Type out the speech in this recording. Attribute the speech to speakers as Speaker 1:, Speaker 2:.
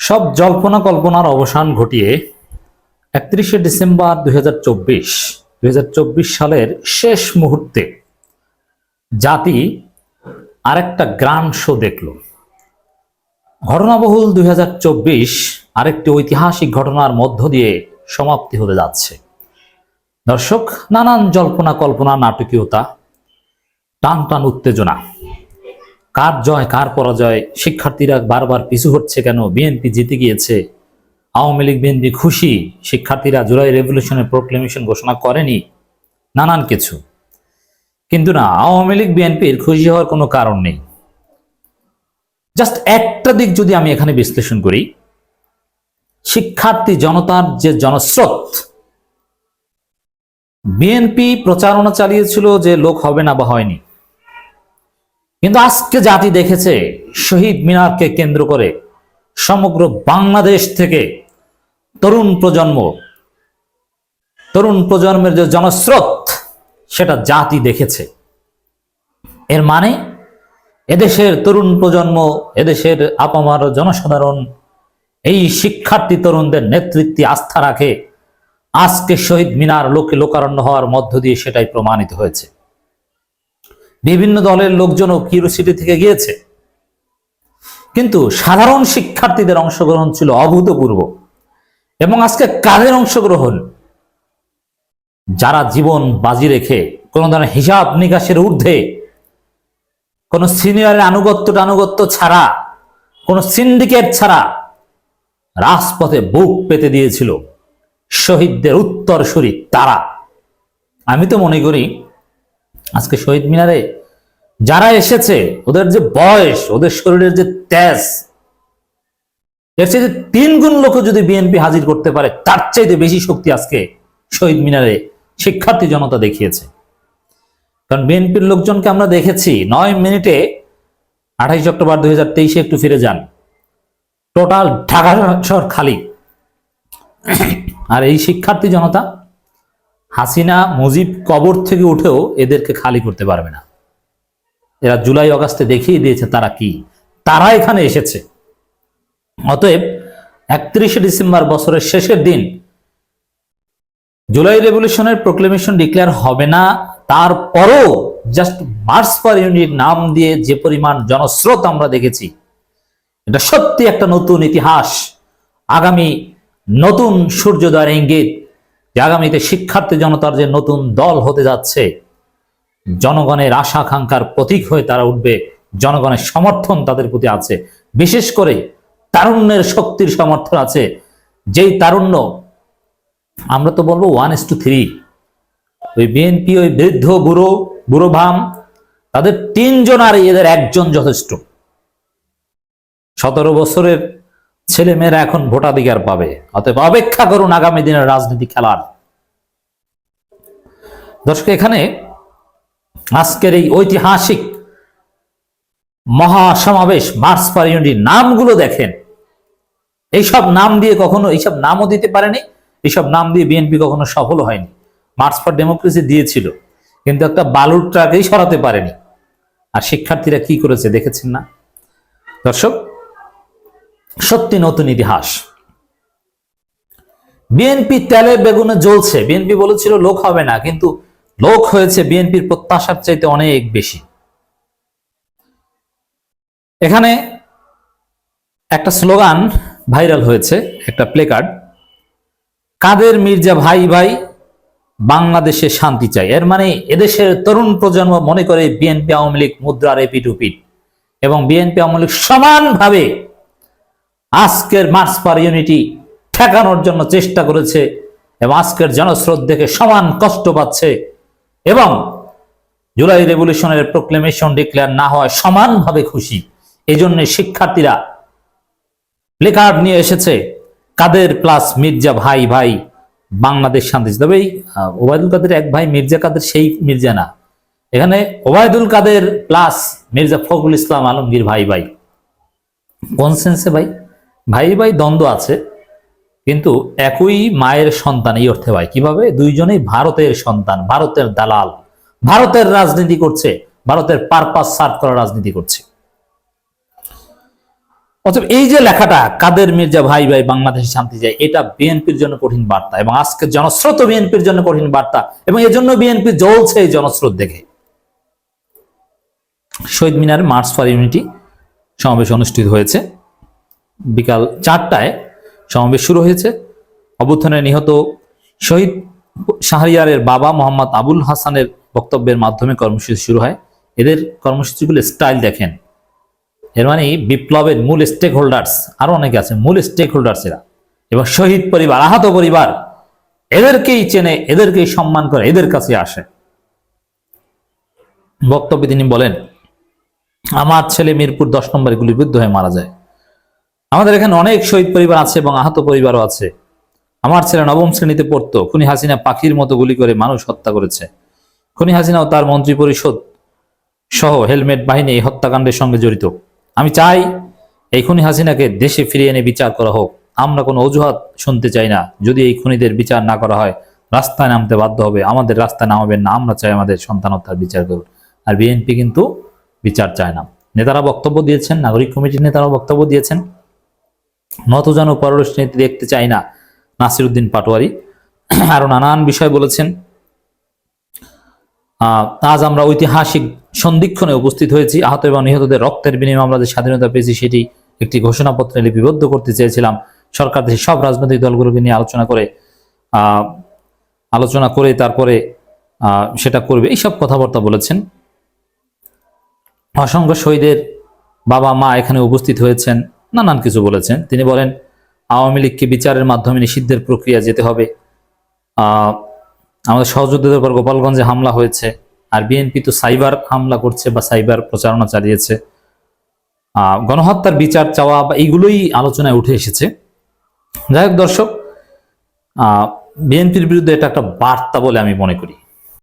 Speaker 1: সব জল্পনা কল্পনার অবসান ঘটিয়ে 31শে ডিসেম্বর 2024 সালের শেষ মুহূর্তে জাতি আরেকটা গ্র্যান্ড শো দেখল। ঘটনাবহুল 2024 আরেকটি ঐতিহাসিক ঘটনার মধ্য দিয়ে সমাপ্তি হতে যাচ্ছে। দর্শক, নানান জল্পনা কল্পনা, নাটকীয়তা, টান টান উত্তেজনা, কার জয় কার পরাজয়, শিক্ষার্থীরা বারবার পিছু হচ্ছে কেন, বিএনপি জিতে গিয়েছে, আওয়ামী লীগ বিএনপি খুশি, শিক্ষার্থীরা জুলাই রেভলিউশনের প্রোক্লেমেশন ঘোষণা করেনি, নানান কিছু। কিন্তু না, আওয়ামী লীগ বিএনপির খুশি হওয়ার কোনো কারণ নেই। জাস্ট একটা দিক যদি আমি এখানে বিশ্লেষণ করি, শিক্ষার্থী জনতার যে জনস্রোত, বিএনপি প্রচারণা চালিয়েছিল যে লোক হবে না বা হয়নি, কিন্তু আজকে জাতি দেখেছে শহীদ মিনারকে কেন্দ্র করে সমগ্র বাংলাদেশ থেকে তরুণ প্রজন্মের যে জনস্রোত, সেটা জাতি দেখেছে। এর মানে এদেশের তরুণ প্রজন্ম, এদেশের আপামর জনসাধারণ এই শিক্ষার্থী তরুণদের নেতৃত্বে আস্থা রাখে। আজকে শহীদ মিনার লোকে লোকারণ্য হওয়ার মধ্য দিয়ে সেটাই প্রমাণিত হয়েছে। বিভিন্ন দলের লোকজনও কিউরিওসিটি থেকে গিয়েছে, কিন্তু সাধারণ শিক্ষার্থীদের অংশগ্রহণ ছিল অভূতপূর্ব। এবং আজকে কাদের অংশগ্রহণ? যারা জীবন বাজি রেখে কোনো ধরনের হিসাব নিকাশের ঊর্ধ্বে, কোনো সিনিয়রের আনুগত্য ছাড়া, কোনো সিন্ডিকেট ছাড়া রাজপথে বুক পেতে দিয়েছিল শহীদদের উত্তরসূরি তারা। আমি তো মনে করি আজকে শহীদ মিনারে যারা এসেছে, ওদের যে বয়স, ওদের শরীরের যে তেজ, এর চেয়ে 3 গুণ লোক যদি বিএনপি হাজির করতে পারে, তার চাইতে বেশি শক্তি আজকে শহীদ মিনারে শিক্ষার্থী জনতা দেখিয়েছে। কারণ বিএনপির লোকজনকে আমরা দেখেছি 9 মিনিটে 28 অক্টোবর 2023 একটু ফিরে যান, টোটাল ঢাকা শহর খালি। আর এই শিক্ষার্থী জনতা হাসিনা মুজিব কবর থেকে উঠেও এদেরকে খালি করতে পারবে না। এরা জুলাই অগাস্টে দেখিয়ে দিয়েছে তারা কি, তারা এখানে এসেছে। অতএব 31শে ডিসেম্বর বছরের শেষের দিন জুলাই রেভলিউশনের প্রোক্লেমেশন ডিক্লেয়ার হবে না, তারপরও জাস্ট মার্চ ফর ইউনিট নাম দিয়ে যে পরিমাণ জনস্রোত আমরা দেখেছি, এটা সত্যি একটা নতুন ইতিহাস। আগামী নতুন সূর্যোদয়ের ইঙ্গিত যে আগামীতে শিক্ষার্থী জনতার যে নতুন দল হতে যাচ্ছে, জনগণের আশা আকাঙ্ক্ষার প্রতীক হয়ে তারা উঠবে। জনগণের সমর্থন তাদের প্রতি আছে, বিশেষ করে তারুণ্যের শক্তির সমর্থন আছে। যেই তারুণ্য, আমরা তো বলবো 1:3, ওই বিএনপি, ওই বৃদ্ধ বুড়ো ভাম, তাদের 3 জন আর এদের একজন যথেষ্ট। 17 বছরের ছেলে মেয়েরা এখন ভোটাধিকার পাবে। অতএব অপেক্ষা করুন আগামী দিনের রাজনীতি খেলার। দর্শক, এখানে আজকের এই ঐতিহাসিক মহাসমাবেশ মার্চ ফর ইউনিটি নামগুলো দেখেন। এইসব নাম দিয়ে কখনো, এইসব নামও দিতে পারেনি, এইসব নাম দিয়ে বিএনপি কখনো সফল হয়নি। মার্চ ফর ডেমোক্রেসি দিয়েছিল, কিন্তু একটা বালুর ট্রাকেই সরাতে পারেনি। আর শিক্ষার্থীরা কি করেছে দেখেছেন না দর্শক? সত্যি নতুন ইতিহাস। বিএনপি তেলে বেগুনে জ্বলছে। বিএনপি বলেছিল লোক হবে না, কিন্তু লোক হয়েছে বিএনপির প্রত্যাশার চাইতে অনেক বেশি। এখানে একটা স্লোগান ভাইরাল হয়েছে, একটা প্লেকার্ড, কাদের মির্জা ভাই ভাই, বাংলাদেশে শান্তি চাই। এর মানে এদেশের তরুণ প্রজন্ম মনে করে বিএনপি আওয়ামী লীগ মুদ্রার এপিঠ ওপিঠ, এবং বিএনপি আওয়ামী লীগ সমানভাবে আজকের মার্চ ফর ইউনিটি ঠেকানোর জন্য চেষ্টা করেছে, এবং আজকের জনস্রোত দেখে সমান কষ্ট পাচ্ছে, এবং জুলাই রেভলিউশনের প্রোক্লেমেশন ডিক্লেয়ার না হয় সমানভাবে খুশি। এই জন্য শিক্ষার্থীরা প্লেকার্ড নিয়ে এসেছে, কাদের প্লাস মির্জা ভাই ভাই, বাংলাদেশ শান্তি। তবে ওবায়দুল কাদের এক ভাই মির্জা কাদের, সেই মির্জা না। এখানে ওবায়দুল কাদের প্লাস মির্জা ফখরুল ইসলাম আলমগীর ভাই ভাই। কোন সেন্সে ভাই? ভাই ভাই দ্বন্দ্ব আছে, কিন্তু একই মায়ের সন্তান, এই অর্থে ভাই। কিভাবে? দুইজনেই ভারতের সন্তান, ভারতের দালাল, ভারতের রাজনীতি করছে, ভারতের পারপাস সার্ভ করার রাজনীতি করছে। অতএব এই যে লেখাটা কাদের মির্জা ভাই ভাই বাংলাদেশে শান্তি চাই, এটা বিএনপির জন্য কঠিন বার্তা, এবং আজকে জনস্রোত বিএনপির জন্য কঠিন বার্তা, এবং এজন্য বিএনপি জ্বলছে এই জনস্রোত দেখে। শহীদ মিনারে মার্চ ফর ইউনিটি সমাবেশ অনুষ্ঠিত হয়েছে। বিকাল 4টায় সমাবেশ শুরু হয়েছে। অভ্যুত্থানে নিহত শহীদ শাহরিয়ারের বাবা মোহাম্মদ আবুল হাসানের বক্তব্যের মাধ্যমে কর্মসূচি শুরু হয়। এদের কর্মসূচিগুলো স্টাইল দেখেন, এর মানে বিপ্লবের মূল স্টেক হোল্ডার্স আরো অনেকে আছে, মূল স্টেক হোল্ডার্স এরা, এবং শহীদ পরিবার, আহত পরিবার এদেরকেই চেনে, এদেরকেই সম্মান করে, এদের কাছে আসে। বক্তব্যে তিনি বলেন, আমার ছেলে মিরপুর 10 নম্বরে গুলিবিদ্ধ হয়ে মারা যায়। আমাদের এখানে অনেক শহীদ পরিবার আছে এবং আহত পরিবারও আছে। আমার ছেলে 9ম শ্রেণীতে পড়তো। খুনি হাসিনা পাখির মতো গুলি করে মানুষ হত্যা করেছে। খুনি হাসিনাও তার মন্ত্রী পরিষদ সহ হেলমেট বাহিনী এই হত্যাকাণ্ডের সঙ্গে জড়িত। আমি চাই এই খুনি হাসিনাকে দেশে ফিরিয়ে এনে বিচার করা হোক। আমরা কোনো অজুহাত শুনতে চাই না। যদি এই খুনিদের বিচার না করা হয়, রাস্তায় নামতে বাধ্য হবে। আমাদের রাস্তায় নামাবেন না, আমরা চাই আমাদের সন্তান হত্যার বিচার করুন। আর বিএনপি কিন্তু বিচার চায় না। নেতারা বক্তব্য দিয়েছেন, নাগরিক কমিটির নেতারা বক্তব্য দিয়েছেন। নতজানু পররাষ্ট্র নীতি দেখতে চাই না, নাসিরউদ্দিন পাটোয়ারি আরো নানান বিষয় বলেছেন। আজ আমরা ঐতিহাসিক সন্ধিক্ষণে উপস্থিত হয়েছি। আহত এবং নিহতদের রক্তের বিনিময়ে আমরা যে স্বাধীনতা পেয়েছি সেটি একটি ঘোষণাপত্রে লিপিবদ্ধ করতে চেয়েছিলাম। সরকার দেশের সব রাজনৈতিক দলগুলোকে নিয়ে আলোচনা করে তারপরে সেটা করবে, এইসব কথাবার্তা বলেছেন। অসংখ্য শহীদের বাবা মা এখানে উপস্থিত হয়েছেন, নানান কিছু বলেছেন। তিনি বলেন, আওয়ামী লীগকে বিচারের মাধ্যমে নিষিদ্ধের প্রক্রিয়া যেতে হবে। আমাদের সহযোদ্ধাদের উপর গোপালগঞ্জে হামলা হয়েছে, আর বিএনপি তো সাইবার হামলা করছে বা সাইবার প্রচারণা চালিয়েছে। গণহত্যার বিচার চাওয়া বা এইগুলোই আলোচনায় উঠে এসেছে। যাই হোক দর্শক, বিএনপির বিরুদ্ধে এটা একটা বার্তা বলে আমি মনে করি।